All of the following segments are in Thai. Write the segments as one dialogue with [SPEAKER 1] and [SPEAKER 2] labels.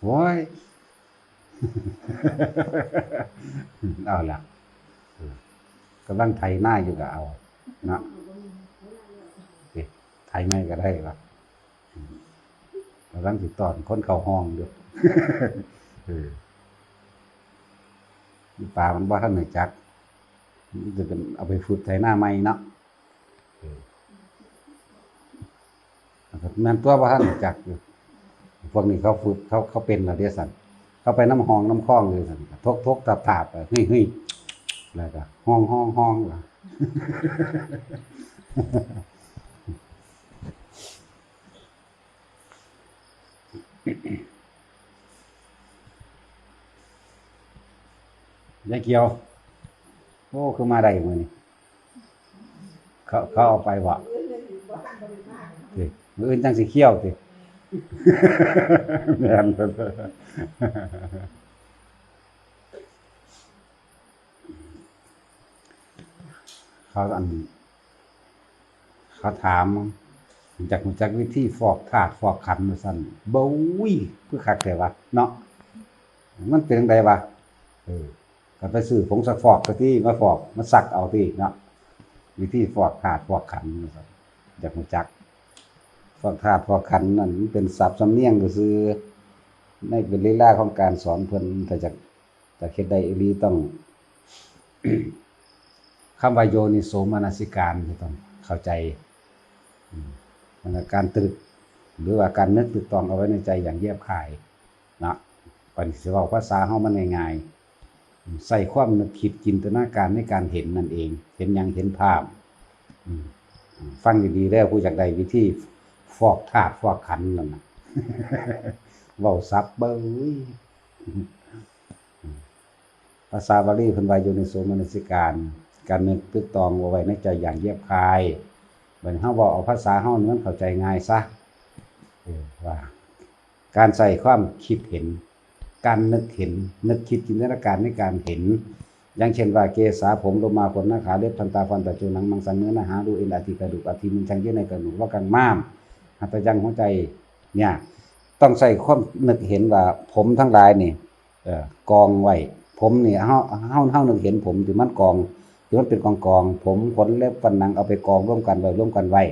[SPEAKER 1] โอ้ยเอาล่ะกำลังไถหน้าอยู่ก็เอาเนาะไถไม่ก็ได้ละกำลังติดตอนคนเข้าห้องด้วยปลามันบ่ทันได้จักจะเป็นเอาไปฝึกไถหน้าใหม่เนาะแม่นตัวบ่ทันได้จักอยู่พวกนี้เขาฝึกเขาเป็นแล้วเด้สั่นเขาไปน้ำห้องน้ำคลองเลยสั่นทกตาบๆเฮ้ยๆแล้วก็ห้องล่ะยายเกียวโอ้คือมาได้มื้อนี้เขาเอาไปบ่ติมื้ออื่นจังสิเคี่ยวติแม่นเขาถามจากวิธีฟอกธาตุฟอกขันธ์ว่าซั่นบ่อุ้ยคือคักแต่ว่าเนาะมันเป็นจังไดวะก็ไปซื้อผงซักฟอกก็ที่มาฟอกมาซักเอาที่เนาะวิธีฟอกธาตุฟอกขันธ์ว่าซั่นอยากรู้จักฟอกธาตุฟอกขันธ์นั่นเป็นศัพท์สำเนียงซื่อในเป็นลีลาของการสอนเพิ่นแต่จะเฮ็ดได้อีหลีต้อง คำว่าโยนิโสมนสิการต้องเข้าใจมันการตรึกหรือว่าการนึกตึกตองเอาไว้ในใจอย่างแยบคายนะปฏิเสธว่าภาษาเฮามันง่ายๆใส่ความนึกคิดจินตนาการในการเห็นนั่นเองเห็นอย่างเห็นภาพฟังดีๆแล้วผู้อยากได้วิธีฟอกธาตุฟอกขันธ์นั่นน่ะเว้าศัพท์เบ้ยภาษาบาลีเพิ่นว่าโยนิโสมนสิการการนึกตึกตองเอาไว้ในใจอย่างแยบคายบัดนี้เฮาเว้าเอาภาษาเฮามันเข้าใจง่ายซะว่าการใส่ความคิดเห็นการนึกเห็นนึกคิดจินตนาการในการเห็นอย่างเช่นว่าเกศาผมโลมาขนหน้าขาเล็บทันตาฟันตะจูหนังมังสันเนื้อนะหาดูเอ็นอธิกระดูกอธิมันชังเยอะในกระดูกว่ากังม้ามหัตถยังหัวใจเนี่ยต้องใส่ความนึกเห็นว่าผมทั้งหลายนี่กองไว้ผมนี่เฮานึกเห็นผมที่มันกองที่มันเป็นกองผมขนเล็บฟันหนังเอาไปกองร่วมกันไว้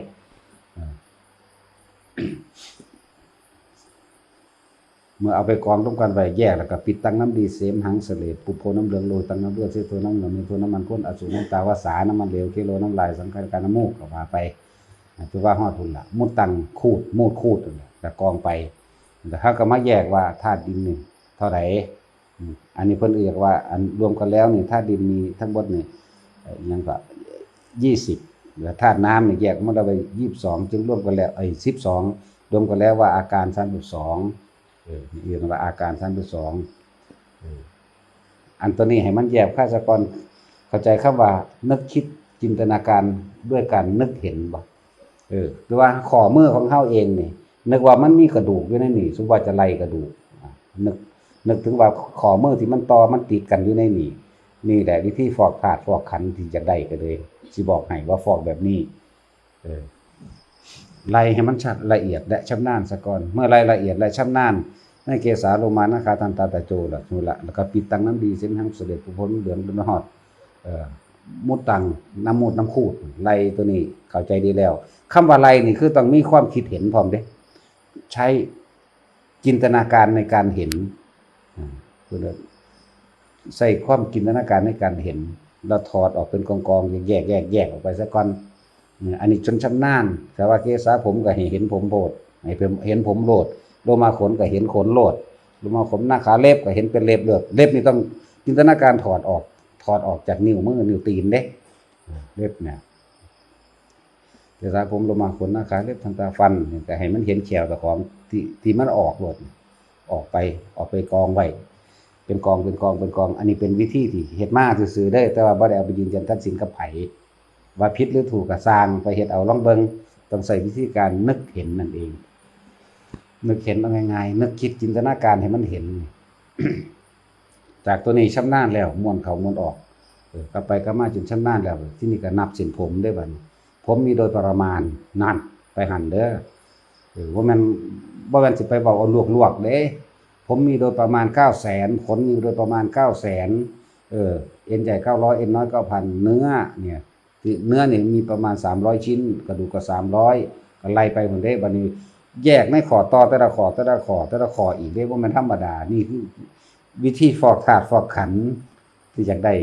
[SPEAKER 1] เมื่อเอาไปกองร่วมกันไว้แยกแล้วก็ปิดตั้งน้ำดีเสมหังเสลดปุโพน้ำเหลืองโลตังน้ำเลือดเสโทน้ำเหลืองมีโทน้ำมันข้นอสุน้ำตาวาสาน้ำมันเหลวกิโลน้ำลายสังขารการน้ำมูกก็ว่าไปคือว่าฮอดพุ่นล่ะมุดตังคูดมูดคูดแล้วกองไปแต่ถ้าก็มาแยกว่าธาตุดินนี่เท่าไหร่อันนี้เพิ่นเรียกว่าอันรวมกันแล้วนี่ธาตุดินมีทั้งหมดนี่ยังก็20แล้วธาตุน้ำนี่แยกมาได้ไป22จึงรวมกันแล้ว12รวมกันแล้วว่าอาการ32เรียกว่าอาการ32อันตัวนี้ให้มันแยกค่าสะก่อนเข้าใจคำว่านึกคิดจินตนาการด้วยการนึกเห็นบ่หรือว่าข้อมือของเฮาเองนี่นึกว่ามันมีกระดูกอยู่ในนี่สมมุติว่าจะไล่กระดูกนึกถึงว่าข้อมือที่มันต่อมันติดกันอยู่ในนี่แหละวิธีฟอกธาตุฟอกขันธ์ที่จะได้ก็เลยสิบอกให้ว่าฟอกแบบนี้ไล่ให้มันชัดละเอียดและชำนาญซะก่อนเมื่อไล่ละเอียดและชำนาญในเกสาโลมานะคาทันตาตะโจละนู่นละแล้วก็ปิดตังน้ำดีเส้นทางเสด็จผู้พ้นเหลืองเป็นฮอดมุดตังน้ำมูดน้ำคูดไล่ตัวนี้เข้าใจดีแล้วคำว่าไล่นี่คือต้องมีความคิดเห็นพร้อมเด้ใช้จินตนาการในการเห็นคือใส่ความจินตนาการในการเห็นแล้วถอดออกเป็นกองๆแยกออกไปซะก่อนอันนี้จนชำนาญแต่ว่าเกษาผมก็เห็นผมโพดให้เห็นผมโลดโลมาขนก็เห็นขนโลดโลมาขนหน้าขาเล็บก็เห็นเป็นเล็บเนี่ต้องจินตนาการถอดออกจากนิ้วมือนิ้วตีนเด้เล็บเนี่ยเกษาผมโลมาขนหน้าขาเล็บทันตาฟันแต่ให้มันเห็นแขวแต่ของที่มันออกโลดออกไปกองไว้เป็นกองอันนี้เป็นวิธีที่เฮ็ดมาซื่อๆได้แต่ว่าบ่ได้เอาไปยืนยันตัดสินกับไผว่าผิดหรือถูกก็สร้างไปเฮ็ดเอาลองเบิ่งต้องใช้วิธีการนึกเห็นนั่นเองนึกเห็นเอาง่ายๆนึกคิดจินตนาการให้มันเห็น จากตัวนี้ชำนาญแล้วม้วนเข้าม้วนออกกลับไปกลับมาจนชำนาญแล้วที่นี่ก็นับเส้นผมได้บัดนี้ผมมีโดยประมาณนั่นไปหั่นเด้อว่ามันสิไปเว้าเอาลวกๆเด้ ผมมีโดยประมาณ900,000ขนมีโดยประมาณ900,000เอ็นใหญ่900เอ็นน้อย9,000เนื้อเนี่ยเนื้อเนี่ยมีประมาณ300ชิ้นกระดูกก็300ก็ไล่ไปหมดได้บัดนี้แยกในขอต่อแต่ละขออีกได้ว่ามันธรรมดานี่คือวิธีฟอกธาตุฟอกขันธ์ที่อยากได้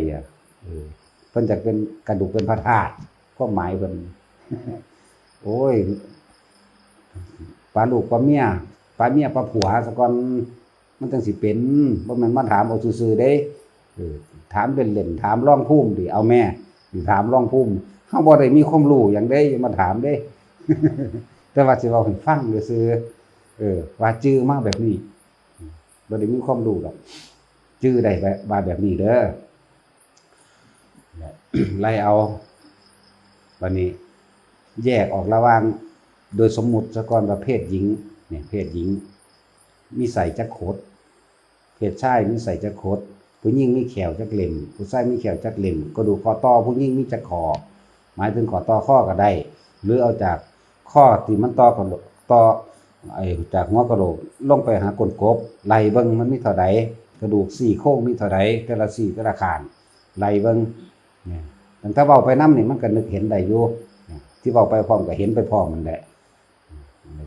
[SPEAKER 1] เพิ่นจะเป็นกระดูกเป็นพระธาตุความหมายเพิ่น โอ้ยปลาลูกปลาเมียปลาผัวซะก่อนมันจังสิเป็นบ่แม่นมาถามเอาซื่อๆเด้ถามเล่นๆถามร่องภูมิดิเอาแม่สิถามร่องภูมิเฮาบ่ได้มีความรู้หยังเด้อย่ามาถามเด้ แต่ว่าสิเว้าให้ฟังซื่อว่าจื้อมาแบบนี้บ่ได้มีความรู้ดอกจื้อได้ว่าแบบนี้เด้อ ไล่เอาบัดนี้แยกออกระหว่างโดยสมมุติซะก่อนว่าเพศหญิงเนี่ยเพศหญิงมีใส่จักโคตเพศชายมีใส่จักโคตผู้หญิงมีแขวจักเล่มผู้ชายมีแขวจักเล่มกระดูกคอต่อผู้หญิงมีจักคอหมายถึงคอต่อข้อก็ได้หรือเอาจากข้อที่มันต่อกันต่อจากหัวกระโหลกลงไปหาก้นกบไล่เบิ่งมันมีเท่าใดกระดูก4โค้งมีเท่าใดแต่ละ4แต่ละข้างไล่เบิ่งเนี่ยถ้าเว้าไปนำนี่มันก็นึกเห็นได้อยู่ที่เว้าไปพร้อมก็เห็นไปพร้อมมันแหละ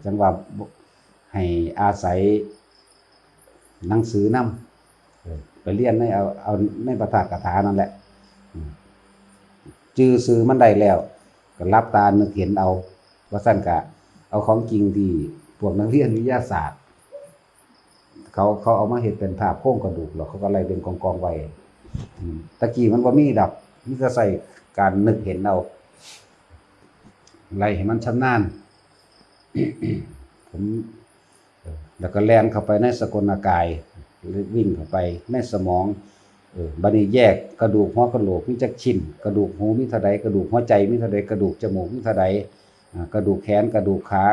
[SPEAKER 1] จังว่าให้อาศัยหนังสือนำไปเรียนในเอาในประธาตคาถานั่นแหละจื่อสื่อมันได้แล้วก็รับตานึกเห็นเอาว่าซั่นก็เอาของจริงที่พวกนักเรียนวิทยาศาสตร์เขาเอามาเฮ็ดเป็นภาพโครงกระดูกแล้วเขาก็ไล่เป็นกองๆไว้ตะกี้มันบ่มีดอกมีแต่ใส่การนึกเห็นเอาไล่ให้มันชำนาญ ผมแล้วก็แล่นเข้าไปในสกลกายวิ่งเข้าไปในสมองบัดนี้แยกกระดูกหัวกะโหลกมีจักชิ้นกระดูกหูมีเท่าใดกระดูกหัวใจมีเท่าใดกระดูกจมูกมีเท่าใดกระดูกแขนกระดูกขา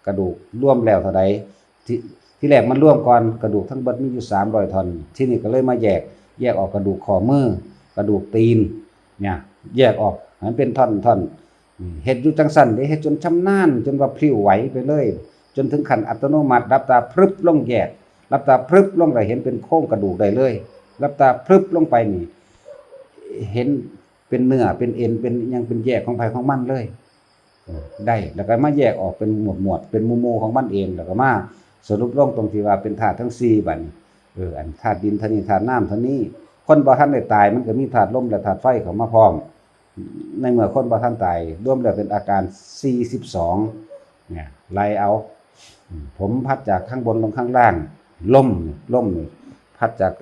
[SPEAKER 1] กระดูกรวมแล้วเท่าใดที่แรกมันรวมก่อนกระดูกทั้งเบิดมีอยู่300ท่อนที่นี่ก็เลยมาแยกออกกระดูกข้อมือกระดูกตีนเนี่ยแยกออกมันเป็นท่อนเฮ็ดอยู่จังซั่นเด้เฮ็ดจนชำนาญจนว่าพลิ้วไหวไปเลยจนถึงขั้นอัตโนมัติรับตาพรึบลงแยกรับตาพรึบลงได้เห็นเป็นโครงกระดูกได้เลยรับตาพรึบลงไปนี่เห็นเป็นเนื้อเป็นเอ็นเป็นยังเป็นแยกของไผของมันเลยได้แล้วก็มาแยกออกเป็นหมวดเป็นหมู่ๆของมันเองแล้วก็มาสรุปลงตรงที่ว่าเป็นธาตุทั้ง4บัดนี้อันธาตุดินธาตุนี้ธาตุน้ำธาตุนี้คนบ่ทันได้ตายมันก็มีธาตุลมและธาตุไฟเข้ามาพร้อมในเมื่อคนบ่ทันตายรวมแล้วเป็นอาการ42เนี่ยไล่เอาผมพัดจากข้างบนลงข้างล่างล่มพัดจาก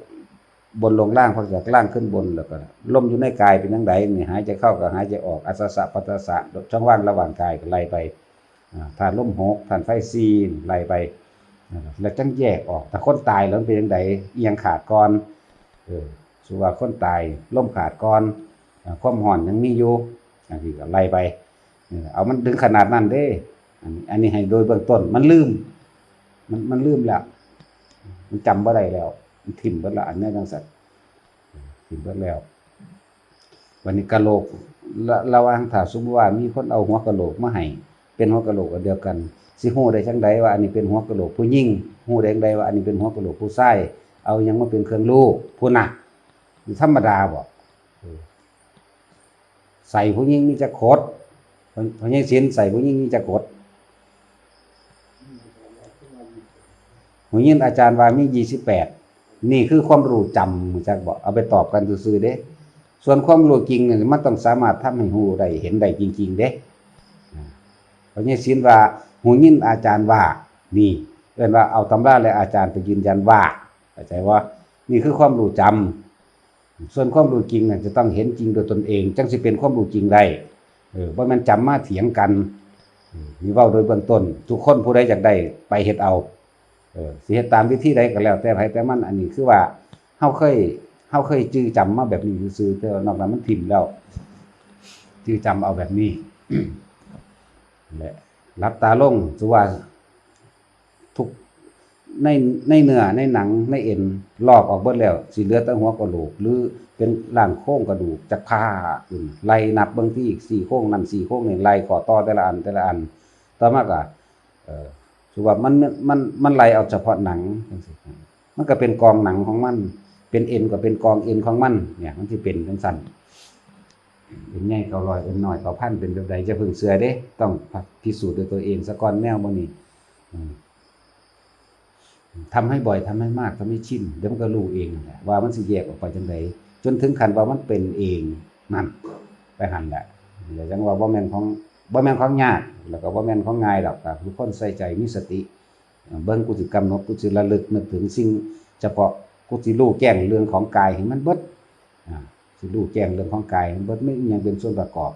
[SPEAKER 1] บนลงล่างพัดจากล่างขึ้นบนแล้วก็ล่มอยู่ในกายเป็นจังไดนี่หายใจเข้าก็หายใจออกอัสสะปัสสะช่องว่างระหว่างกายก็ไล่ไปธาตุลม6ธาตุไฟ4ไล่ไปแล้วจังแยกออกถ้าคนตายแล้วเป็นจังไดเอียงขาดก่อนสุว่าคนตายลมขาดก่อนความร้อนยังมีอยู่จังซี่ก็ไล่ไปเอามันถึงขนาดนั้นเด้อันนี้ให้โดยเบื้องต้นมันลืมแล้วมันจำบ่ได้แล้วมันถิ่มเบิดละอันนี้จังซั่นถิ่มเบิดแล้ววันนี้กะโหลกระหว่างถ้าสมมุติว่ามีคนเอาหัวกะโหลกมาให้เป็นหัวกะโหลกอันเดียวกันสิฮู้ได้จังไดว่าอันนี้เป็นหัวกะโหลกผู้หญิงฮู้ได้จังไดว่าอันนี้เป็นหัวกะโหลกผู้ชายเอาหยังมาเป็นเครื่องรู้ผู้น่ะธรรมดาบ่ใส่ผู้หญิงมีจักโคตผู้หญิงศีลใส่ผู้หญิงมีจักโคตหูยินอาจารย์ว่ามี28นี่คือความรู้จำจักบ่เอาไปตอบกันซื่อๆเด้ส่วนความรู้จริงเนี่ยมันต้องสามารถทำให้ฮู้ได้เห็นได้จริงๆเด้เพราะงี้ศีลว่าหูยินอาจารย์ว่านี่เรียกว่าเอาตำราและอาจารย์ไปยืนยันว่าเข้าใจว่านี่คือความรู้จำส่วนความรู้จริงน่ะจะต้องเห็นจริงโดยตนเองจังสิเป็นความรู้จริงได้บ่แม่นจำมาเถียงกันนี่เว้าโดยเบื้องต้นทุกคนผู้ใดอยากได้ไปเฮ็ดเอาสิเฮ็ดตามวิธีใดก็แล้วแต่ไผแต่มันอันนี้คือว่าเฮาเคยจื้อจำมาแบบนี้ซื่อๆแต่นอกนั้นมันถิ่มแล้วจื้อจำเอาแบบนี้ และหลับตาลงสิว่าทุกในเนื้อในหนังในเอ็นลอกออกเบิดแล้วสิเหลือแต่หัวกะโหลกหรือเป็นร่างโครงกระดูกจักพาไล่นับเบิ่งที่อีก4โครงนั่น4โครงนี่ไล่ข้อต่อแต่ละอันต่อมาก็คือว่ามันไล่เอาเฉพาะหนังจังซี่มัน มันก็เป็นกองหนังของมันเป็นเอ็นก็เป็นกองเอ็นของมันเนี่ยมันที่เป็นจังซั่นเอ็นใหญ่เก่าร้อยเอ็นน้อยเก่าพันเป็นแบบใดจะพึ่งเสือเด้ต้องพิสูจน์ด้วยตัวเองซะก่อนแนวบ่นี้ทำให้บ่อยทำให้มากทำให้ชินเดี๋ยวมันก็รู้เองแหละว่ามันสิแยกออกไปจังไดจนถึงขั้นว่ามันเป็นเองนั่นไปหั่นแหละอย่าจังว่าบ่แม่นของยากแล้วก็บ่แม่นของง่ายดอกครับทุกคนใส่ใจมีสติเบิ่งกูสิกำหนดกูสิระลึกนึกถึงสิ่งเฉพาะกูสิรู้แจ้งเรื่องของกายให้มันเบิดสิรู้แจ้งเรื่องของกายมันเบิดไม่ยังเป็นส่วนประกอบ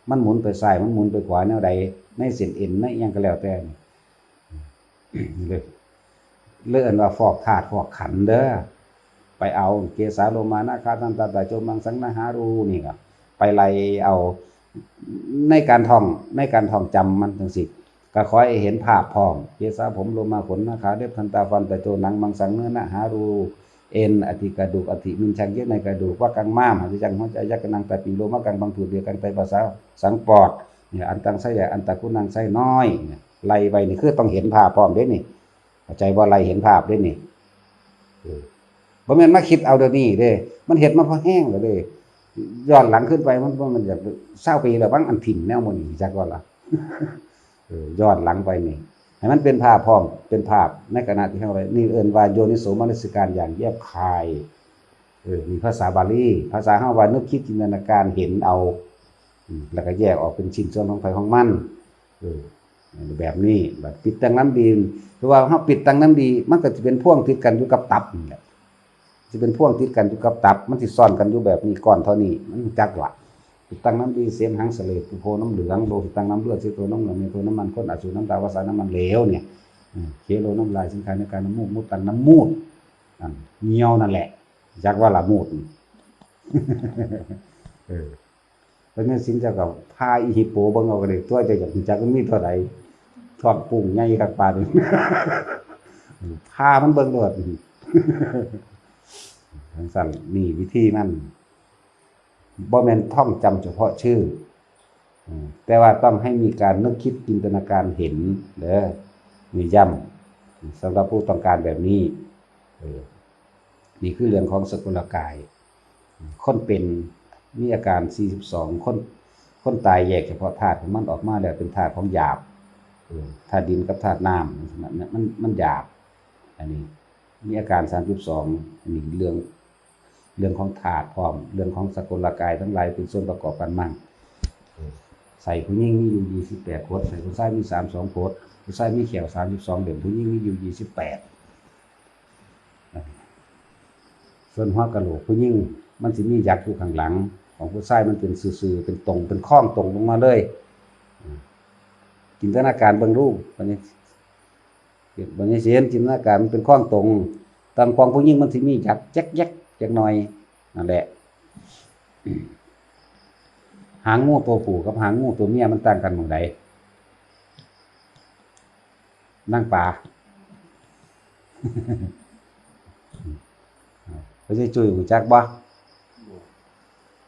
[SPEAKER 1] มันหมุนไปซ้ายมันหมุนไปขวาแนวใดในเส้นเอ็นในอิหยังก็แล้วแต่นี่เลยเลื่อนว่าฟอกธาตุฟอกขันธ์เด้อไปเอาเกสาโลมานะคาทันตาตาโจมังสังนาหารูนี่ก็ไปไล่เอาในการท่องจำมันจังซี่ก็ขอให้เห็นภาพพร้อมเกสาผมโลมาขนนาขาเล็บทันตาฟันตาโจหนังมังสังเนื้อนะหารูเอ็นอธิกระดูกอธิมินชังเยอะในกระดูกว่ากังม้ามหาจังหัวใจยักกนังตาปิโลมะกังบางถูเดียวกันไตภาษาสังปอดเนี่ยอันตังไส้ใหญ่อันตะกุนังไส้น้อยไล่ไปนี่คือต้องเห็นภาพพร้อมเด้นี่เข้าใจบ่ไล่เห็นภาพเด้นี่บ่แม่นมาคิดเอาเดี๋ยวนี้เด้มันเฮ็ดมาพอแห้งแล้วเด้ย้อนหลังขึ้นไปมันอยาก20 ปีแล้วบางอันถิ่มแนวมื้อนี้จักว่าล่ะย้อนหลังไปนี่ให้มันเป็นภาพพร้อมเป็นภาพในขณะที่เฮานี่เอิ้นว่าโยนิโสมนสิการอย่างแยบคายมีภาษาบาลีภาษาเฮาว่านึกคิดจินตนาการเห็นเอาแล้วก็แยกออกเป็นชิ้นส่วนของไผของมันแบบนี้แบบปิดตังน้ำดีเพราะว่าเฮาปิดตังน้ำดีมันก็สิเป็นพ่วงติดกันอยู่กับตับนี่แหละสิเป็นพ่วงติดกันอยู่กับตับมันสิซ่อนกันอยู่แบบนี้ก่อนเท่านี้มันจักว่าปิดตังน้ำดีเสียนหังเสลดโพน้ำเหลืองโลหิตตังน้ำเลือดสิตัวน้ำเหลืองมีตัวน้ำมันข้นอสุน้ำตาวาสาน้ำมันเหลวเนี่ยเคโลน้ำลายสินค้าในการน้ำมูกมุดตันน้ำมูดเหี่ยวนั่นแหละจักว่าละมูดเพราะนั้นสินเจ้ากับพาอีฮิปโปเบิ่งเอาก็ได้ตัวจะอยากจักมันมีเท่าใดทอดปุ้งใหญ่คักปานนี้พามันเบิ่งโลดจังซั่นนี่วิธีมันบ่แม่นท่องจำเฉพาะชื่อแต่ว่าต้องให้มีการนึกคิดจินตนาการเห็นเด้อมีย้ำสำหรับผู้ต้องการแบบนี้นี่คือเรื่องของสกุลกายคนเป็นมีอาการ42คนตายแยกเฉพาะธาตุของมันออกมาแล้วเป็นธาตุของหยาบธาตุดินกับธาตุน้ำมันหยาบอันนี้มีอาการ32อันนี้เรื่องของธาตุพร้อมเรื่องของสกุลกายทั้งหลายเป็นส่วนประกอบกันมั่งใส่ผู้หญิงมีอยู่28โพสใส่ผู้ชายมี32โพสผู้ชายมีแขว32เด่มผู้หญิงมีอยู่28ส่วนหัวกะโหลกผู้หญิงมันสิมียักษ์อยู่ข้างหลังของผู้ชายมันเป็นซื่อๆเป็นตรงเป็นข้องตรงลงมาเลยจินตนาการเบิ่งรูปบัดนี้เสียนจินตนาการมันเป็นข้องตรงตามของผู้หญิงมันสิมียักษ์แจ๊กจักหน่อยนั่นแหละหางงูตัวผู้กับหางงูตัวเมียมันต่างกันหม้องใดนั่งป่าไปสิจุ้ยหูจักบ่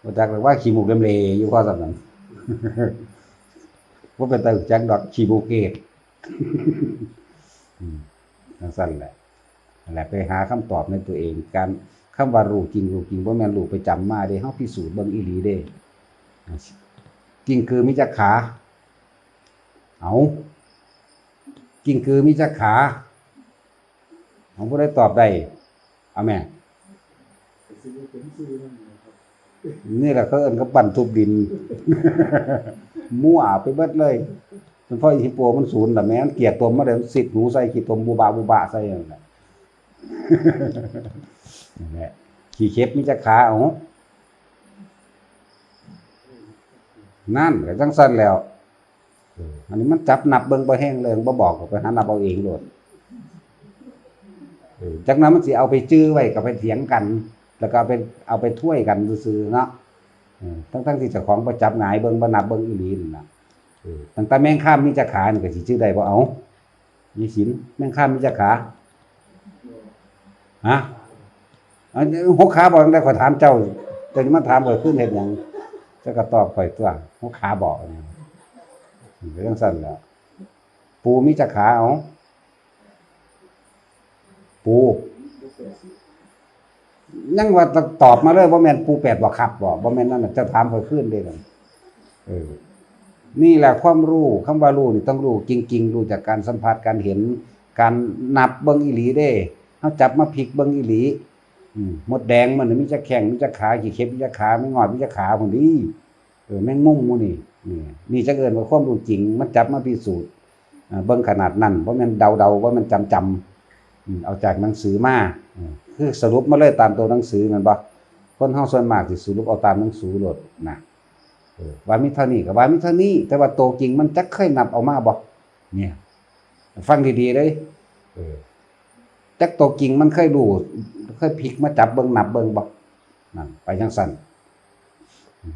[SPEAKER 1] บ่จักว่าขี้มูกเลๆอยู่พอสำนั้นบ่เป็นตาหูจักดอกขี้มูกเกกจังซั่นแหละนั่นแหละไปหาคำตอบในตัวเองการคำว่ารู้จริงบ่แม่นรู้ไปจำมาเด้เฮาพิสูจน์เบิ่งอีหลีเด้กิ้งคือมีจักขาเอากิ้งคือมีจักขาของผู้ใดตอบได้เอาแม่นี่แหละเขาเอิ้นกับปั่นทุบดินมั่วไปเบิดเลยมันพอฮิปโปมันศูนย์ล่ะแม่มันเกลียดตมมาได้สิทธิ์หนูใส่ขี้ตมบูบะใส่นั่นแหละนั่นแหละขี้เข็บมีจักขาเอานั่นก็จังซั่นแล้วอันนี้มันจับนับเบิ่งบ่แห้งเลยบ่บอกก็ไปหานับเอาเองโลดจากนั้นมันสิเอาไปจื้อไว้ก็ไปเถียงกันแล้วก็เอาไปถ้วยกันซื่อๆเนาะทั้งที่เจ้าของบ่จับหงายเบิ่งบ่นับเบิ่งอีหลีนั่นน่ะตั้งแต่แมงข้ามมีจักขานี่ก็สิชื่อได้บ่เอามีศีลแมงข้ามมีจักขาฮะอัน6ขาบ่ได้ขอถามเจ้าจะมาถามข่อยขึ้นเฮ็ดหยังเจ้าก็ตอบข่อยตัว6ขาบ่เป็นจังซั่นแหละปูมีจักขาเอาปู ยังว่าตอบมาเลยบ่แม่นปูแปดบ่ครับบ่แม่นนั่นน่ะจะถามค่อยขึ้นเด้นั่นนี่แหละความรู้คำว่ารู้นี่ต้องรู้จริงๆรู้จากการสัมผัสการเห็นการนับเบิ่งอีหลีเด้เฮาจับมาพลิกเบิ่งอีหลีมดแดงมันมีจักแข้งมีจักขาขี้เข็บมีจักขาไม่งอดมีจักขาพุ่นดีแมงมุมหมู่นี่จักเอิ้นว่าความรู้จริงมันจับมาพิสูจน์เบิ่งขนาดนั้นบ่แม่นเดาบ่แม่นจำเอาจากหนังสือมาคือสรุปมาเลยตามตัวหนังสือแม่นบ่คนเฮาส่วนมากสิสรุปเอาตามหนังสือโลดนะว่ามีเท่านี้ก็ว่ามีเท่านี้แต่ว่าโตจริงมันจักเคยนับเอามาบ่เนี่ยฟังดีๆเด้จักโตจริงมันเคยรู้เคยพลิกมาจับเบิ่งนับเบิ่งบ่นั่นไปจังซั่น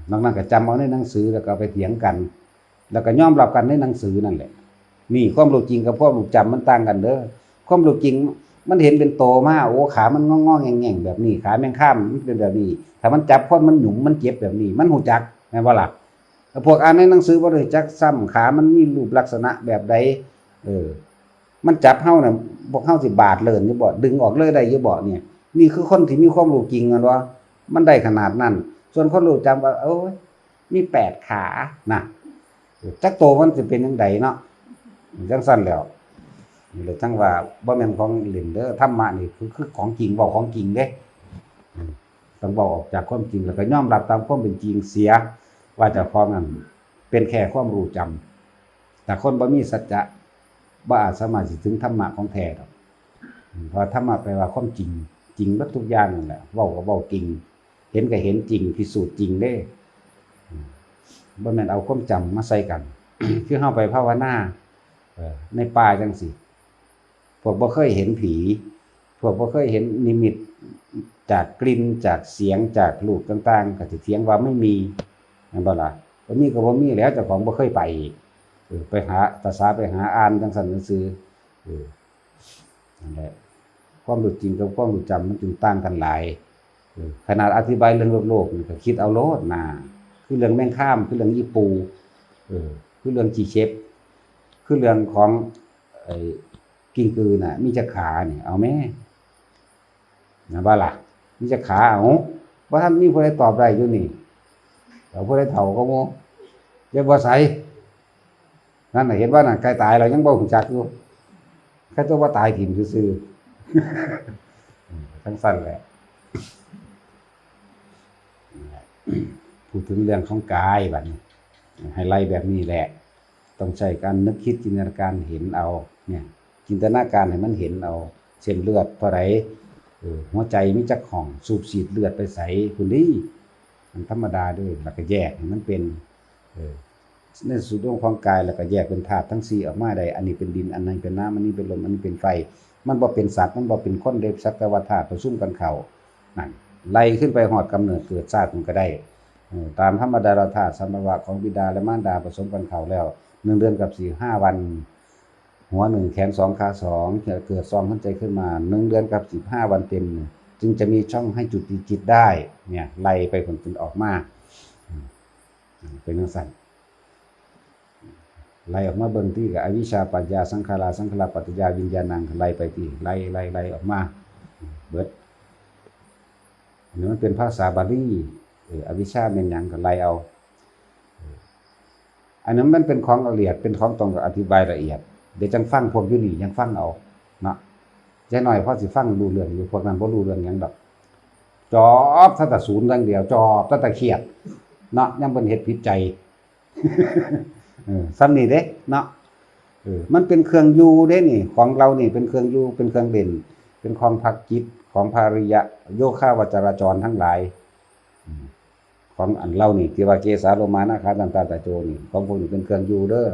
[SPEAKER 1] นอกนั้นก็จำเอาในหนังสือแล้วก็ไปเถียงกันแล้วก็ยอมรับกันในหนังสือนั่นแหละนี่ความรู้จริงกับความรู้จำมันต่างกันเด้อความรู้จริงมันเห็นเป็นโตมาโอ้ขามันงอๆแง่งๆแบบนี้ขาแม่งข้ามมันเป็นแบบนี้ถ้ามันจับคนมันหยุมมันเจ็บแบบนี้มันหูจักแม่นบ่ล่ะพวกอ่านในหนังสือบ่ได้จักซ้ำขามันมีรูปลักษณะแบบใดมันจับเฮาน่ะพวกเฮาสิบาดเลิ่นอยู่บ่ดึงออกเลยได้อยู่บ่เนี่ยนี่คือคนที่มีความรู้จริงกันว่ามันได้ขนาดนั้นส่วนคนรู้จำว่าโอ้ยมี8ขาน่ะจักโตมันสิเป็นจังไดเนาะจังซั่นแล้วนี่เลยจังว่าบ่แม่นของเล่นเด้อธรรมะนี่คือของจริงเว้าของจริงเด้ต้องเว้าออกจากความจริงแล้วก็ยอมรับตามความเป็นจริงเสียว่าเจ้าของนั้นเป็นแค่ความรู้จำแต่คนบ่มีสัจจะบ่อาจสามารถสิถึงธรรมะของแท้ดอกเพราะธรรมะแปลว่าความจริงจริงเบิดทุกอย่างนั่นแหละเว้าก็เว้าจริงเห็นก็เห็นจริงพิสูจน์จริงเด้บ่แม่นเอาความจำมาใส่กัน คือเฮาไปภาวนาในป่าจังซี่พวกบ่เคยเห็นผีพวกบ่เคยเห็นนิมิตจากกลิ่นจากเสียงจากรูปต่างๆก็สิเถียงว่าไม่มีแม่นบ่ล่ะบ่มีก็บ่มีแล้วเจ้าของบ่เคยไปไปหาภาษาไปหาอ่านจังซั่นซื่อนั่นแหละความรู้จริงกับความรู้จำมันจึงต่างกันหลายขนาดอธิบายเรื่องโลกนี่ก็คิดเอาโลดน่ะคือเรื่องแม่งข้ามคือเรื่องอีปูคือเรื่องจีเชฟคือเรื่องของไอ้กิ้งกือน่ะมีจักขานี่เอาแม่นะบ่ล่ะมีจักขาเอาบ่ทันมีผู้ใดตอบได้อยู่นี่แล้วผู้ใดเฒ่าก็โง่อย่าบ่ใส่นั่นน่ะเห็นว่าน่ะใกล้ตายแล้วยังบ่ฮู้จักอยู่แค่ตัวว่าตายถิ่มซื่อๆทั้งสั้นแหละพูดถึงเรื่องของกายบัดนี้ให้ไล่แบบนี้แหละต้องใช้การนึกคิดจินตนาการเห็นเอาเนี่ยจินตนาการให้มันเห็นเอาเส้นเลือดเท่าไหร่หัวใจมีจักห่องสูบฉีดเลือดไปใส่พุ่นนี่มันธรรมดาด้วยแล้วก็แยกให้มันเป็นในสุดของกายแล้วก็แยกเป็นธาตุทั้ง4ออกมาได้อันนี้เป็นดินอันนั้นเป็นน้ำอันนี้เป็นลมอันนี้เป็นไฟมันบ่เป็นสัตว์มันบ่เป็นคนเด็บสักแต่ว่าธาตุประชุมกันเข้านั่นไล่ขึ้นไปฮอดกำเนิดเกิดชาติมันก็ได้ตามธรรมดาธาตุสัมภวะของบิดาและมารดาผสมกันเข้าแล้ว1 เดือนกับ4-5 วันหัว1แขน2ขา2จะเกิดซองหัวใจขึ้นมา1 เดือนกับ15 วันเต็มจึงจะมีช่องให้จุติจิตได้เนี่ยไล่ไปผลเป็นออกมาเป็นจังซั่นไล่ออกมาเบิ่งที่กับอวิชชาปัญญาสังขาราปัจจยาวิญญาณังไล่ไปที่ไล่ออกมาเบิดอันนี้มันเป็นภาษาบาลีอวิชชาเป็นหยังก็ไล่เอาอันนั้นมันเป็นของละเอียดเป็นของต้องอธิบายละเอียดเดี๋ยวจังฟังพวกอยู่นี่ยังฟังเอาเนาะใจหน่อยพอสิฟังรู้เรื่องอยู่พวกนั้นบ่รู้เรื่องหยังดอกจอบถ้าแต่ศูนย์อย่างเดียวจอบถ้าแต่เครียดเนาะยังเป็นเฮ็ดผิดใจซ้ำนี่เด้เนาะมันเป็นเครื่องอยู่เด้นี่ของเรานี่เป็นเครื่องอยู่เป็นเครื่องเด่นเป็นของพักจิตของภาริยะโยคาวจราจรทั้งหลายของอันเรานี่ที่ว่าเกสาโลมานะคาตันตาตะโจนี่ของพวกนี้เป็นเครื่องอยู่เด้อ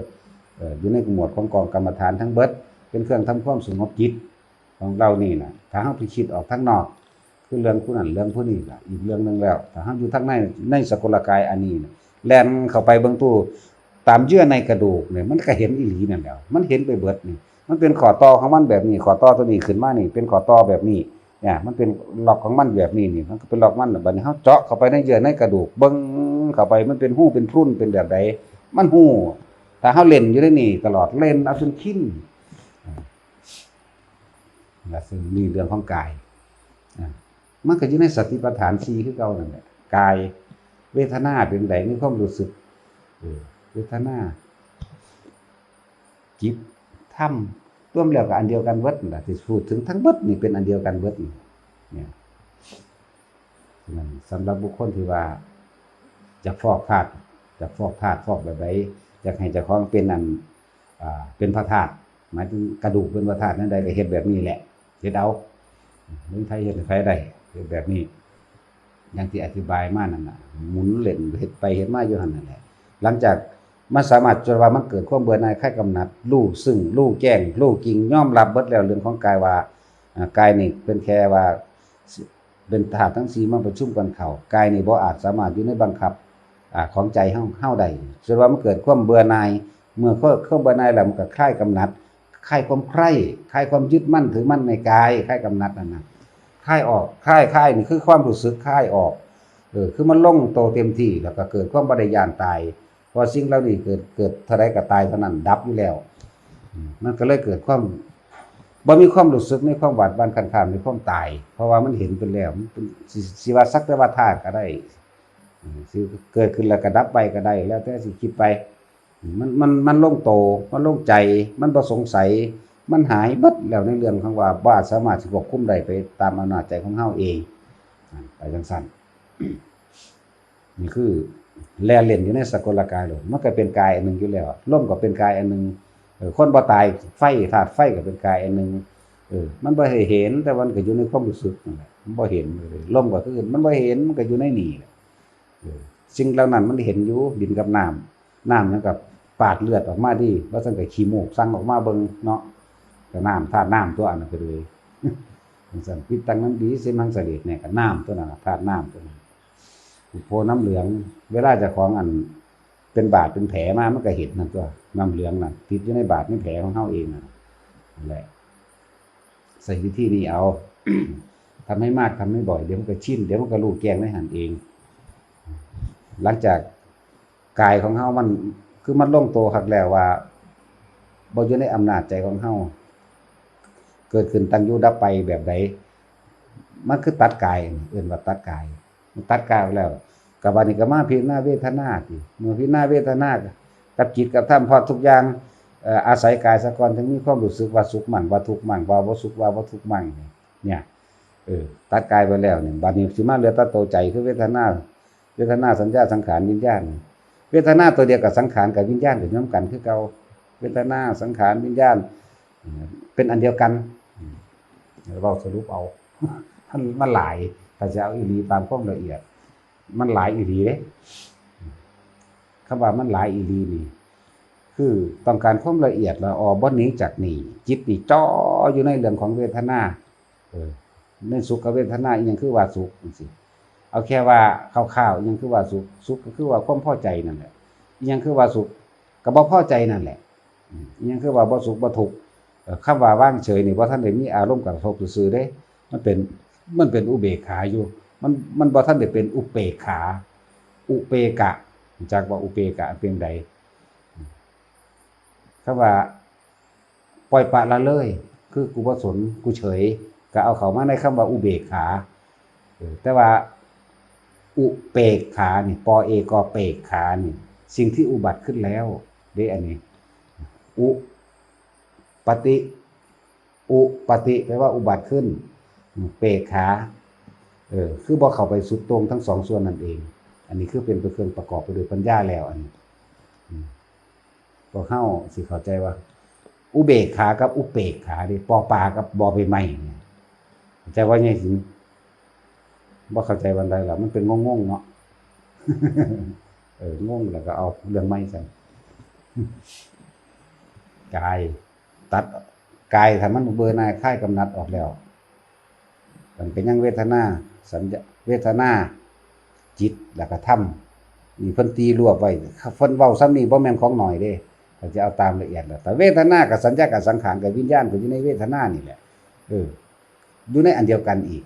[SPEAKER 1] อยู่ในหมวดของกองกรรมฐานทั้งเบิดเป็นเครื่องทำความสงบจิตของเรานี่น่ะถ้าเฮาไปคิดออกทั้งนอกคือเรื่องผู้นั้นเรื่องผู้นี้ล่ะอีกเรื่องนึงแล้วถ้าเฮาอยู่ทั้งในสกุลกายอันนี้แล่นเข้าไปเบิ่งตู้ตามเยื่อในกระดูกเนี่ยมันก็เห็นอีหลีนั่นแหละมันเห็นไปเบิดนี่มันเป็นข้อต่อของมันแบบนี้ข้อต่อตัวนี้ขึ้นมานี่เป็นข้อต่อแบบนี้เนี่ยมันเป็นล็อกของมันแบบนี้นี่มันก็เป็นล็อกมันบัดนี้เฮาเจาะเข้าไปในเยื่อในกระดูกเบิ่งเข้าไปมันเป็นหู้เป็นพรุ่นเป็นแบบใดมันหู้ถ้าเฮาเล่นอยู่ในนี่ตลอดเล่นเอาจนขิ้นนั่นคือนี่เรื่องของกาย อ่ะมันก็อยู่ในสติปัฏฐาน4คือเก่านั่นแหละกายเวทนาเป็นไดในความรู้สึกเวทนาจิตธรรมรวมแล้วก็อันเดียวกันเบิดนั่นล่ะที่พูดถึงทั้งเบิดนี่เป็นอันเดียวกันเบิดนี่เนี่ยนั่นสำหรับบุคคลที่ว่าจะฟอกธาตุฟอกแบบใดอยากให้เจ้าของเป็นอันเป็นพระธาตุหมายถึงกระดูกเป็นพระธาตุนั่นใดก็เฮ็ดแบบนี้แหละเฮ็ดเอาเมืองไทยเฮ็ดให้ไผได้เฮ็ดแบบนี้อย่างที่อธิบายมานั่นน่ะหมุนเล่นเฮ็ดไปเฮ็ดมาอยู่หั่นนั่นแหละหลังจากมันสามารถจนว่ามันเกิดความเบื่อหน่ายคลายกำหนัดรู้ซึ่งรู้แจ้งรู้จริงยอมรับเบิดแล้วเรื่องของกายว่ากายนี่เป็นแค่ว่าเป็นธาตุทั้ง4มาประชุมกันเข้ากายนี่บ่อาจสามารถอยู่ในบังคับของใจเฮาได้จนว่ามันเกิดความเบื่อหน่ายเมื่อความเบื่อหน่ายแล้วมันก็คลายกำหนัดคลายความใคร่คลายความยึดมั่นถือมั่นในกายคลายกำหนัดนั่นน่ะคลายออกคลายนี่คือความรู้สึกคลายออกคือมันลงโตเต็มที่แล้วก็เกิดความบ่ได้ย่านตายเพราะสิ่งเหล่านี้เกิดเท่าใดก็ตายเท่านั้นดับอยู่แล้วมันก็เลยเกิดความบ่มีความรู้สึกในความหวาดหวั่นคันคามในความตายเพราะว่ามันเห็นไปแล้วมันเป็นสิว่าสักแต่ว่าธาตุก็ได้สิเกิดขึ้นแล้วก็ดับไปก็ได้แล้วแต่สิคิดไปมันลงโตมันลงใจมันบ่สงสัยมันหายเบิดแล้วในเรื่องของว่าบ่อาจสามารถสิควบคุมได้ไปตามอำนาจใจของเฮาเองไปจังซั่นนี่คือแล่เล่นอยู่ในสกลกายเลยมันก็เป็นกายอันนึงอยู่แล้วลมก็เป็นกายอันนึงคนบ่ตายไฟธาตุไฟก็เป็นกายอันนึงมันบ่ให้เห็นแต่มันก็อยู่ในความรู้สึกนั่นแหละมันบ่เห็นเลยลมก็คือมันบ่เห็นมันก็อยู่ในนี่สิ่งเหล่านั้นมันเห็นอยู่ดินกับน้ำนั่นกับปาดเลือดออกมาดิว่าซั่นก็ขี้มูกสั่งออกมาเบิ่งเนาะก็น้ำธาตุน้ำตัวอันนั้นไปเลยจังซั่นปิตังน้ำดีสิมังสลิดเนี่ยก็น้ำตัวนั้นธาตุน้ำตัวนั้นโพน้ำเหลืองเวลาเจ้าของอันเป็นบาดเป็นแผลมามันก็เห็นนั่นตัวน้ำเหลืองนั่นติดอยู่ในบาดในแผลของเฮาเองนั่นแหละใส่วิธีนี้เอา ทำให้มากทำให้บ่อยเดี๋ยวมันก็ชินเดี๋ยวมันก็รู้แกงได้หันเองหลังจากกายของเฮามันคือมันลงโตคักแล้วว่าบ่อยู่ในอำนาจใจของเฮาเกิดขึ้นตั้งอยู่ดับไปแบบใดมันคือตัดกายเอิ้นว่าตัดกายมันตัดกายออกแล้วก็บัดนี้ก็มาพิจารณาเวทนาติเมื่อพิจารณาเวทนากับจิตกับธรรมพอทุกอย่างอาศัยกายซะก่อนถึงมีความรู้สึกว่าสุขมั่งว่าทุกข์มั่งว่าบ่สุขว่าบ่ทุกข์มั่งเนี่ยตัดกายไปแล้วเนี่ยบัดนี้สิมาเหลือแต่ตัวใจคือเวทนาสัญญาสังขารวิญญาณเวทนาตัวเดียวกับสังขารกับวิญญาณเป็นน้ำกันคือเก่าเวทนาสังขารวิญญาณเป็นอันเดียวกันเราสรุปเอา มันหลายถ้าจะเอาอีหลีตามความละเอียดมันหลายอีหลีเด้คำว่ามันหลายอีหลีนี่คือต้องการความละเอียดละออบ่หนีจากนี่จิตนี่จ่ออยู่ในเรื่องของเวทนาในสุขเวทนาอีหยังคือว่าสุขจังซี่เอาแค่ว่าคร่าวๆอีหยังคือว่าสุขก็คือว่าความพอใจนั่นแหละอีหยังคือว่าสุขก็บ่พอใจนั่นแหละอีหยังคือว่าบ่สุขบ่ทุกข์คำว่าว่างเฉยนี่บ่ทันได้มีอารมณ์กระทบซื่อๆเด้มันเป็นอุเบกขาอยู่มันบ่ทันได้เป็นอุเปกขาอุเปกะจากว่าอุเปกะเป็นใดคำว่าปล่อยปละละเลยคือกูบ่สนกูเฉยก็เอาเข้ามาในคำว่าอุเบกขาแต่ว่าอุเปกขานี่ปอเอกอเปกขานี่สิ่งที่อุบัติขึ้นแล้วเด้อันนี้อุปฏิแปลว่าอุบัติขึ้นเปกขาคือบ่เข้าไปสุดตรงทั้งสองส่วนนั่นเองอันนี้คือเป็นเครื่องประกอบไปด้วยปัญญาแล้วอันนี้พวกเฮาสิเข้าใจว่าอุเบกขากับอุเปกขาดิปอปลากับบอใบไม้เนี่ยเข้าใจว่าไงสิบ่เข้าใจวันใดล่ะมันเป็นงงๆเนาะ งงแล้วก็เอาเรื่องไม้ใส่กายตัดกายถ้ามันเบื่อหน่ายคลายกำหนัดออกแล้วมันเป็นยังเวทนาสัญญาเวทนาจิตแล้วก็ธรรมนี่เพิ่นตีรวบไว้เพิ่นเว้าซ้ำนี่บ่แม่นของหน่อยเด้ถ้าจะเอาตามละเอียดแล้วแต่เวทนากับสัญญากับสังขารกับวิญญาณก็อยู่ในเวทนานี่แหละอยู่ในอันเดียวกันอีก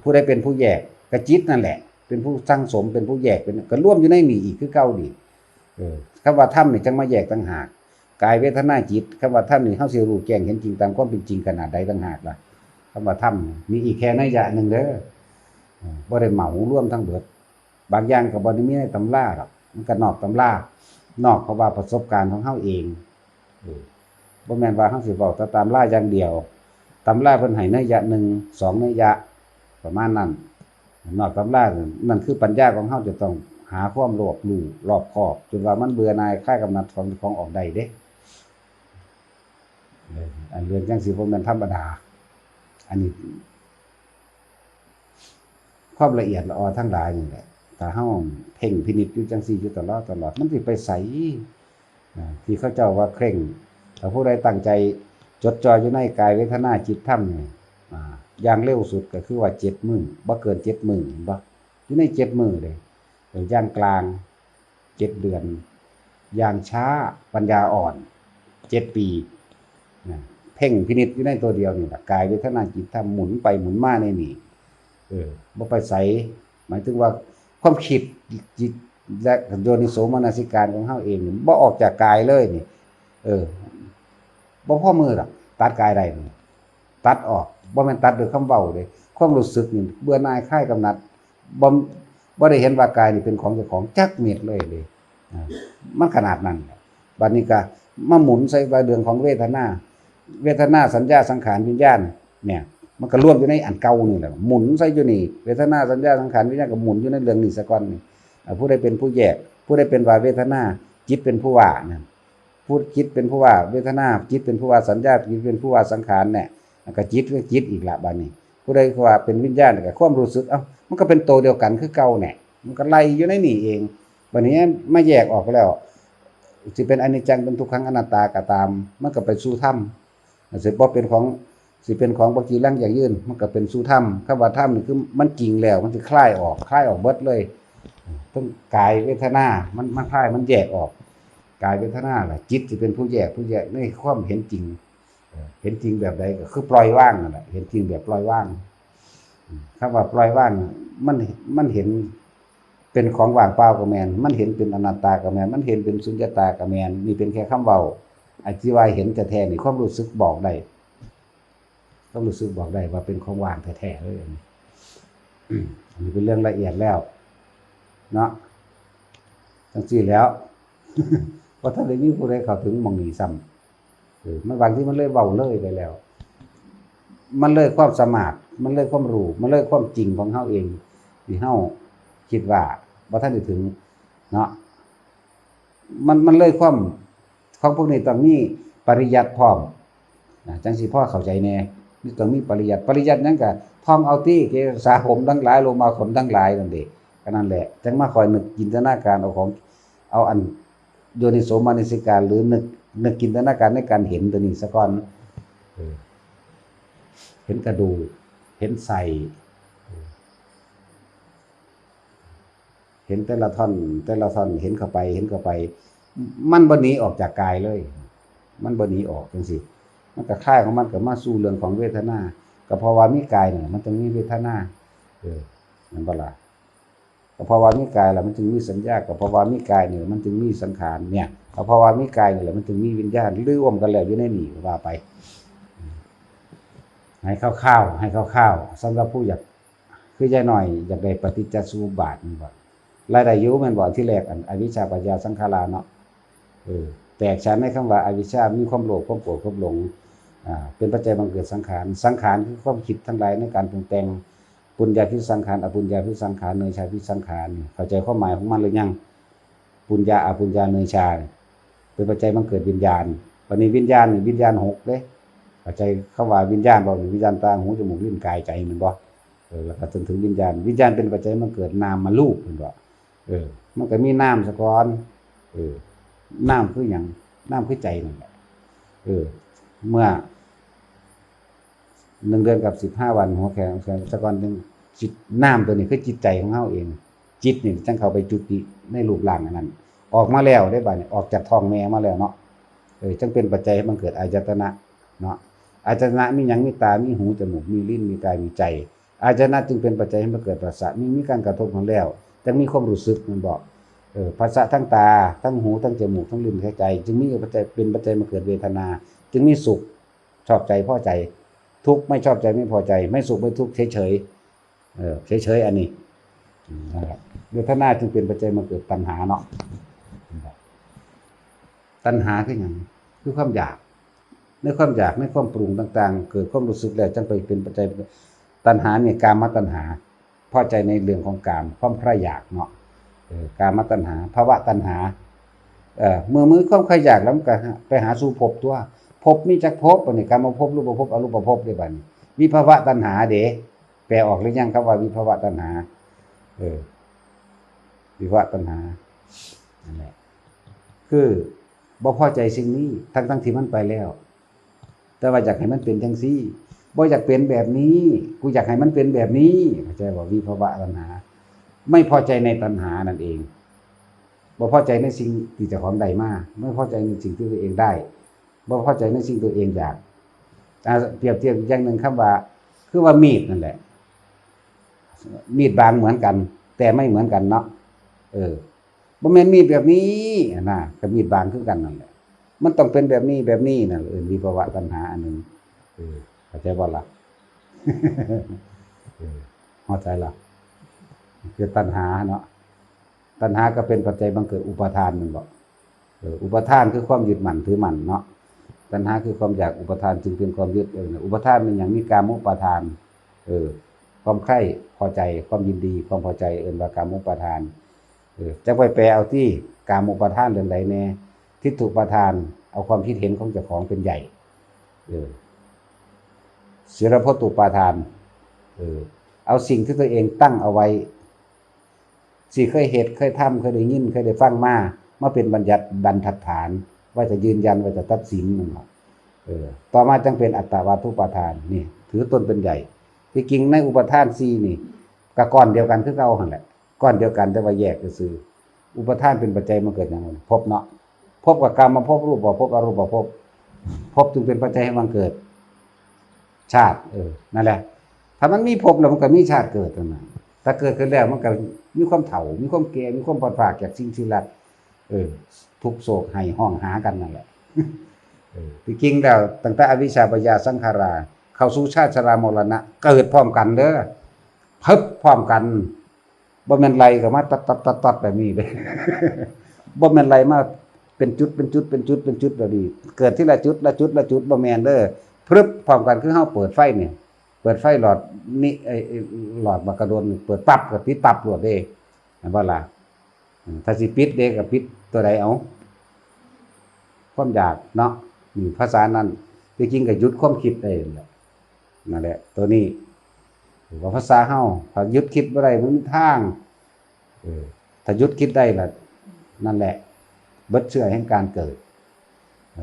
[SPEAKER 1] ผู้ใดเป็นผู้แยกก็จิตนั่นแหละเป็นผู้สร้างสมเป็นผู้แยกเป็นก็ร่วมอยู่ในนี่อีกคือเก่านี่คำว่าธรรมนี่จังมาแยกต่างหากกายเวทนาจิตคำว่าธรรมนี่เฮาสิรู้แจ้งเห็นจริงตามความเป็นจริงขนาดใดต่างหากล่ะ ำว่าธรรมมีอีกแค่นัยยะหนึ่งเด้อบ่ได้เหมารวมทั้งเบิดบางอย่างก็บ่ได้มีในตำราหรอกมันก็นอกตำรานอกเพราะว่าประสบการณ์ของเฮาเองบ่แม่นว่าเฮาสิเว้าแต่ตามราอย่างเดียวตำราเพิ่นให้นัยยะ1 2นัยยะประมาณนั้นนอกตำรานั่นคือปัญญาของเฮาจะต้องหาความรอบรู้รอบคอบจนว่ามันเบื่อหน่ายคลายกำหนัดของออกได้เด้อันเรื่องจังซี่บ่แม่นธรรมดาอันนี้ความละเอียดละออทั้งหลายนี่แหละถ้าเฮาเพ่งพินิจอยู่จังซี่อยู่ตลอดมันสิไปไสที่เขาเจ้าว่าเคร่งถ้าผู้ใดตั้งใจจดจ่ออยู่ในกายเวทนาจิตธรรมนี่อย่างเร็วสุดก็คือว่า7มื้อบ่เกิน7มื้อบ่อยู่ใน7มื้อเลยอย่างกลาง7เดือนอย่างช้าปัญญาอ่อน7ปีเพ่งพินิจอยู่ในตัวเดียวนี่ล่ะกายเวทนาจิตธรรมหมุนไปหมุนมาในนี่บ่ไปใส่หมายถึงว่าความคิดจิตและโยนิโสมนสิการของเฮาเองบ่ออกจากกายเลยนี่บ่พอมือหรอกตัดกายได้นี่ตัดออกบ่แม่นตัดด้วยคำเว้าเด้ความรู้สึกนี่เบื่อหน่ายคลายกำหนัดบ่ได้เห็นว่ากายนี่เป็นของเจ้าของจักเม็ดเลยมันขนาดนั้นบัดนี้ก็มาหมุนใส่ว่าเรื่องของเวทนาสัญญาสังขารวิญญาณเนี่ยมันก็รวมอยู่ในอันเก่านี่แหละหมุนใส่อยู่นี่เวทนาสัญญาสังขารวิญญาณก็หมุนอยู่ในเรื่องนี้ซะก่อนนี่ผู้ใดเป็นผู้แยกผู้ใดเป็นว่าเวทนาจิตเป็นผู้ว่านะผู้จิตเป็นผู้ว่าเวทนาจิตเป็นผู้ว่าสัญญาจิตเป็นผู้ว่าสังขารเนี่ยก็จิตอีกละบัดนี้ผู้ใดว่าเป็นวิญญาณก็ความรู้สึกมันก็เป็นตัวเดียวกันคือเก่าเนี่ยมันก็ไล่อยู่ในนี่เองบัดนี้มาแยกออกแล้วสิเป็นอนิจจังเป็นทุกขังอนัตตาก็ตามมันก็ไปสู่ธรรมสิบ่เป็นของสิเป็นของบ่กี่ลังอย่างยืนมันก็เป็นสู่ธรรมคำว่าธรรมนี่คือมันจริงแล้วมันสิคลายออกเบิดเลยทั้งกายเวทนามันคลายมันแยกออกกายเวทนาล่ะจิตสิเป็นผู้แยกในความเห็นจริงแบบใดก็คือปล่อยว่างนั่นแหละเห็นจริงแบบปล่อยว่างคำว่าปล่อยว่างมันเห็นเป็นของว่างเปล่าก็แม่นมันเห็นเป็นอนัตตาก็แม่นมันเห็นเป็นสุญญตาก็แม่นนี่เป็นแค่คำเว้าอธิบายเห็นแท้ๆนี่ความรู้สึกบอกได้ต้องรู้สึกบอกได้ว่าเป็นของว่างแท้ๆเลยอันนี้เป็นเรื่องละเอียดแล้วเนาะจังซี่แล้วเพราะถ้าได้มีผู้ใดเข้าถึงหม่องนี้ซ้ำมันบางที่มันเลยเว้าเลยไปแล้วมันเลยความสามารถมันเลยความรู้มันเลยความจริงของเฮาเองที่เฮาคิดว่าบ่ทันได้ถึงเนาะมันเลยความของพวกนี้ต้องมีปริยัติพร้อมจังสิพอเข้าใจแน่นี่ต้องมีปริยัตินั้นก็ท่องเอาที่เกษาผมทั้งหลายโลมาขนทั้งหลายนั่นเด้ก็นั่นแหละจังมาคอยนึกจินตนาการเอาอันโยนิโสมนสิการหรือนึกจินตนาการในการเห็นตัวนี้ซะก่อนเห็นกระดูกเห็นไส้เห็นแต่ละท่อนเห็นเข้าไปมันบ่หนีออกจากกายเลยมันบ่หนีออกจังซี่มันก็คล้ายของมันก็มาสู่เรื่องของเวทนาก็เพราะว่ามีกายเนี่ยมันต้องมีเวทนานั่นบ่ล่ะก็เพราะว่ามีกายแล้วมันจึงมีสัญญาก็เพราะว่ามีกายเนี่ยมันจึงมีสังขารเนี่ยก็เพราะว่ามีกายนี่แหละมันจึงมีวิญญาณรวมกันแล้วอยู่ในนี่ว่าไปให้คร่าวๆสำหรับผู้อยากคือยายหน่อยอยากได้ปฏิจจสมุปบาทนี่บ่รายได้อยู่แม่นบ่ที่แรกอันอวิชชาปัญญาสังขาราเนาะแตกฉานในคำว่าอวิชชามีความโลภความโกรธความหลงเป็นปัจจัยบังเกิดสังขารคือความคิดทั้งหลายในการปรุงแต่งปุญญาภิสังขารอปุญญาภิสังขารเนยชาภิสังขารเข้าใจความหมายของมันหรือยังปุญญาอปุญญาเนยชาเป็นปัจจัยบังเกิดวิญญาณวันนี้วิญญาณ6เด้เข้าใจคำว่าวิญญาณบ่วิญญาณตาหูจมูกลิ้นกายใจมันบ่แล้วก็จนถึงวิญญาณเป็นปัจจัยบังเกิดนามรูปมันบ่มันก็มีนามซะก่อนนามคือหยังนามคือใจนั่นแหละเมื่อ1 เดือนกับ15 วันหัวแขนซะก่อนนึงจิตนามตัวนี้คือจิตใจของเฮาเองจิตนี่จังเข้าไปจุติในรูปร่างอันนั้นออกมาแล้วได้บัดนี้ออกจากท้องแม่มาแล้วเนาะจังเป็นปัจจัยให้มันเกิดอายตนะเนาะอายตนะมีหยังมีตามีหูจมูกมีลิ้นมีกายมีใจอายตนะจึงเป็นปัจจัยให้มันเกิดประสาทมีการกระทบของแล้วจังมีความรู้สึกมันบอกภาษาทั้งตาทั้งหูทั้งจมูกทั้งลิ้นทั้งใจจึงมีปัจจัยเป็นปัจจัยมาเกิดเวทนาจึงมีสุขชอบใจพอใจ ทุกข์ไม่ชอบใจไม่พอใจไม่สุขไม่ทุกข์เฉยเฉยอันนี้นะครับเวทนาจึงเป็นปัจจัยมาเกิดตัณหาเนาะตัณหาคือหยังคือความอยากในความอยากในความปรุงต่างๆเกิดความรู้สึกแล้วจังไปเป็นปัจจัยตัณหาเนี่ยกามตัณหาพอใจในเรื่องของกามความใคร่อยากเนาะกามตัณหาภวตัณหาเมื่อมือความใคร่อยากแล้วมันก็ไปหาสู่ภพตัวภพมีจักภพนี่กามภพรูปภพอรูปภพได้บัดนี้วิภวตัณหาเด้แปลออกหรือยังครับว่าวิภวตัณหาวิภวตัณหานั่นแหละคือบ่พอใจสิ่งนี้ทั้งที่มันไปแล้วแต่ว่าอยากให้มันเป็นจังซี่บ่อยากเป็นแบบนี้กูอยากให้มันเป็นแบบนี้เข้าใจบ่วิภวตัณหาไม่พอใจในตัณหานั่นเองบ่พอใจในสิ่งที่เจ้าของได้มาไม่พอใจในสิ่งที่ตัวเองได้บ่พอใจในสิ่งตัวเองอยากเปรียบเทียบอย่างนึงคำว่าคือว่ามีดนั่นแหละมีดบางเหมือนกันแต่ไม่เหมือนกันเนาะบ่แม่นมีดแบบนี้นะกับมีดบางคือกันนั่นแหละมันต้องเป็นแบบนี้นั่นวิภวตัณหาอันนึงเข้าใจบ่ล่ะเข้าใจล่ะคือตัณหาเนาะตัณหาก็เป็นปัจจัยบังเกิดอุปาทานมันบอกอุปาทานคือความยึดมั่นถือมั่นเนาะตัณหาคือความอยากอุปาทานจึงเป็นความยึดอุปาทานเป็นอย่างมีกามุปาทานความใคร่พอใจความยินดีความพอใจว่ากามุปาทานจะไปแปลเอาที่กามุปาทานเรื่องใดแน่ทิฏฐุปาทานเอาความคิดเห็นของเจ้าของเป็นใหญ่ศีลพจตุปาทานเอาสิ่งที่ตัวเองตั้งเอาไว้สิเคยเหตุเคยทำเคยได้ยินเคยได้ฟังมาเป็นบัญญัติบรรทัดฐานว่าจะยืนยันว่าจะตัดสินนั่นแหละต่อมาจึงเป็นอัตตวาทุปาทานนี่ถือตนเป็นใหญ่ที่จริงในอุปทาน4นี่ก็ก้อนเดียวกันคือเก่าหั่นแหละก้อนเดียวกันแต่ว่าแยกซื่ออุปทานเป็นปัจจัยมาเกิดอย่างนั้นภพเนาะภพกับกรรมมาภพรูปภพอรูปภพจึงเป็นปัจจัยให้มันเกิดชาตินั่นแหละถ้ามันมีภพแล้วมันก็มีชาติเกิดนั่นน่ะถ้าเกิดขึ้นแล้วมันก็มีความเฒ่ามีความแก่มีความพลัดพรากจากสิ่งที่รักทุกโศกให้ห้องหากันนั่นแหละที่จริงแล้วตั้งแต่อวิชชาปัญญาสังขาราเข้าสู่ชาติชรามรณะเกิดพร้อมกันเด้อพึบพร้อมกันบ่แม่นไล่ก็มาตัดแบบนี้เด้ บ่แม่นไล่มาเป็นจุดแบบนี้เกิดที่ละจุดบ่แม่นเด้อพึบพร้อมกันคือเฮาเปิดไฟเนี่ยเปิดไฟหลอดนี่หลอดมากระโดนเปิดปั๊บก็ปิดปั๊บโลดเด้เห็นบ่ล่ะถ้าสิปิดเด้ก็ปิดตัวใดเอาความอยากเนาะนี่ภาษานั้นจริงๆก็หยุดความคิดได้นั่นแหละตัวนี้ว่าภาษาเฮาถ้าหยุดคิดบ่ได้มันมีทางถ้าหยุดคิดได้ล่ะนั่นแหละเบิดเชื้อแห่งการเกิด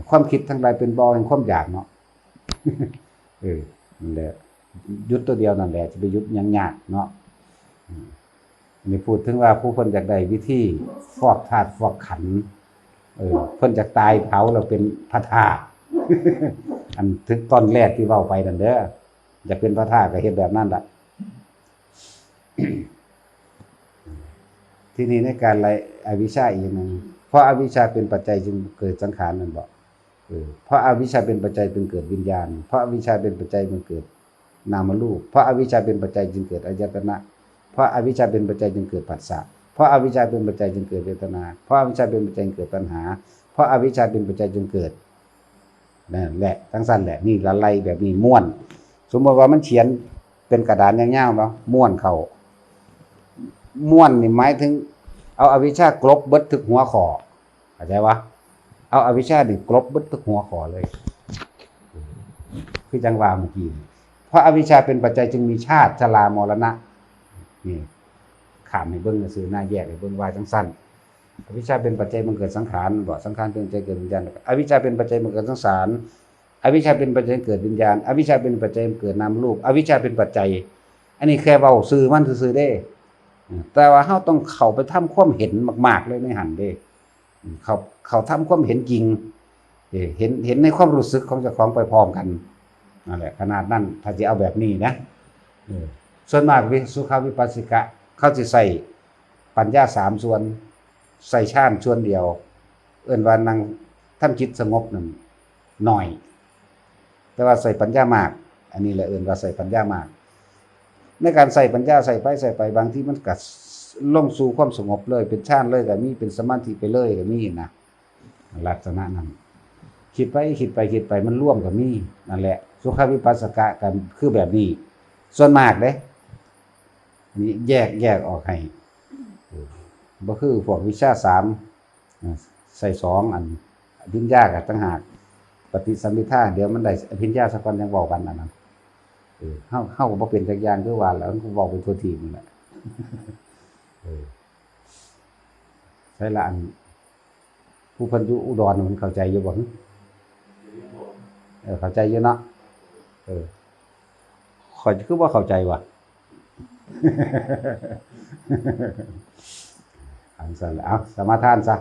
[SPEAKER 1] ความคิดทั้งหลายเป็นบ่อแห่งความอยากเนาะนั่นแหละหยุดตัวเดียวนั่นแหละจะไปหยุดยังยากเนาะนี่พูดถึงว่าผู้เพิ่นอยากได้วิธีฟอกธาตุฟอกขันธ์เพิ่นอยากตายเผาแล้วเป็นพระธาตุ อันถึงตอนแรกที่เว้าไปนั่นเด้ออยากเป็นพระธาตุก็เฮ็ดแบบนั้นล่ะ ที่นี่ในการไล่อวิชชาอีกนึงเพราะอวิชชาเป็นปัจจัยจึงเกิดสังขารนั่นบ่เพราะอวิชชาเป็นปัจจัยจึงเกิดวิญญาณเพราะอวิชชาเป็นปัจจัยจึงเกิดนามรูปเพราะอวิชชาเป็นปัจจัยจึงเกิดอายตนะเพราะอวิชชาเป็นปัจจัยจึงเกิดผัสสะเพราะอวิชชาเป็นปัจจัยจึงเกิดเวทนาเพราะอวิชชาเป็นปัจจัยจึงเกิดตัณหาเพราะอวิชชาเป็นปัจจัยจึงเกิดนั่นแหละทั้งสั้นแหละนี่ละไล่แบบนี้ม้วนสมมติว่ามันเขียนเป็นกระดานยาวๆเนาะม้วนเข้าม้วนนี่หมายถึงเอาอวิชชากลบเบิดทุกหัวข้อเข้าใจวะเอาอวิชชานี่กลบเบิดทุกหัวข้อเลยคือจังว่าเมื่อกี้เพราะอวิชชาเป็นปัจจัยจึงมีชาติชรามรณะนี่ขามให้เบิ่งซื่อหน้าแยกให้เบิ่งว่าจังสั้นอวิชชาเป็นปัจจัยมันเกิดสังขารบ่สังขารเป็นปัจจัยเกิดวิญญาณอวิชชาเป็นปัจจัยมันเกิดสังสารอวิชชาเป็นปัจจัยเกิดวิญญาณอวิชชาเป็นปัจจัยเกิดนามรูปอวิชชาเป็นปัจจัยอันนี้แค่เว้าซื่อมันซื่อๆเด้แต่ว่าเฮาต้องเข้าไปทำความเห็นมากๆเลยในหันเด้เขาทำความเห็นจริงเห็นในความรู้สึกของเจ้าของไปพร้อมกันนั่นแหละขนาดนั้นถ้าสิเอาแบบนี้นะส่วนมากสุขวิปัสสิกะเขาสิใส่ปัญญา3ส่วนใส่ฌานส่วนเดียวเอิ้นว่านั่งทำจิตสงบนั่นหน่อยแต่ว่าใส่ปัญญามาก อันนี้แหละเอิ้นว่าใส่ปัญญามากในการใส่ปัญญาใส่ไปบางทีมันก็ลงสู่ความสงบเลยเป็นฌานเลยก็มีเป็นสมาธิไปเลยก็มีนะลักษณะนั้นคิดไปมันร่วมก็มีนั่นแหละสุขวิปัสสกะกันคือแบบนี้ส่วนมากเด้นี่แยกออกให้บ่คือพวกวิชา3ใส่2อันอภิญญาก็ต่างหากปฏิสัมภิทาเดี๋ยวมันได้อภิญญาซะก่อนยังเว้ากันอันนั้นเฮาก็บ่เป็นจักอย่างคือว่าแล้วมันก็เว้าเป็นทั่วทีนั่นแหละใช่ละอันผู้เพิ่นอยู่อุดรมันเข้าใจอยู่บ่เข้าใจอยู่เนาะข้อยคือบ่เข้าใจว่ะอันซั่นแหละเอาสมาทานซะ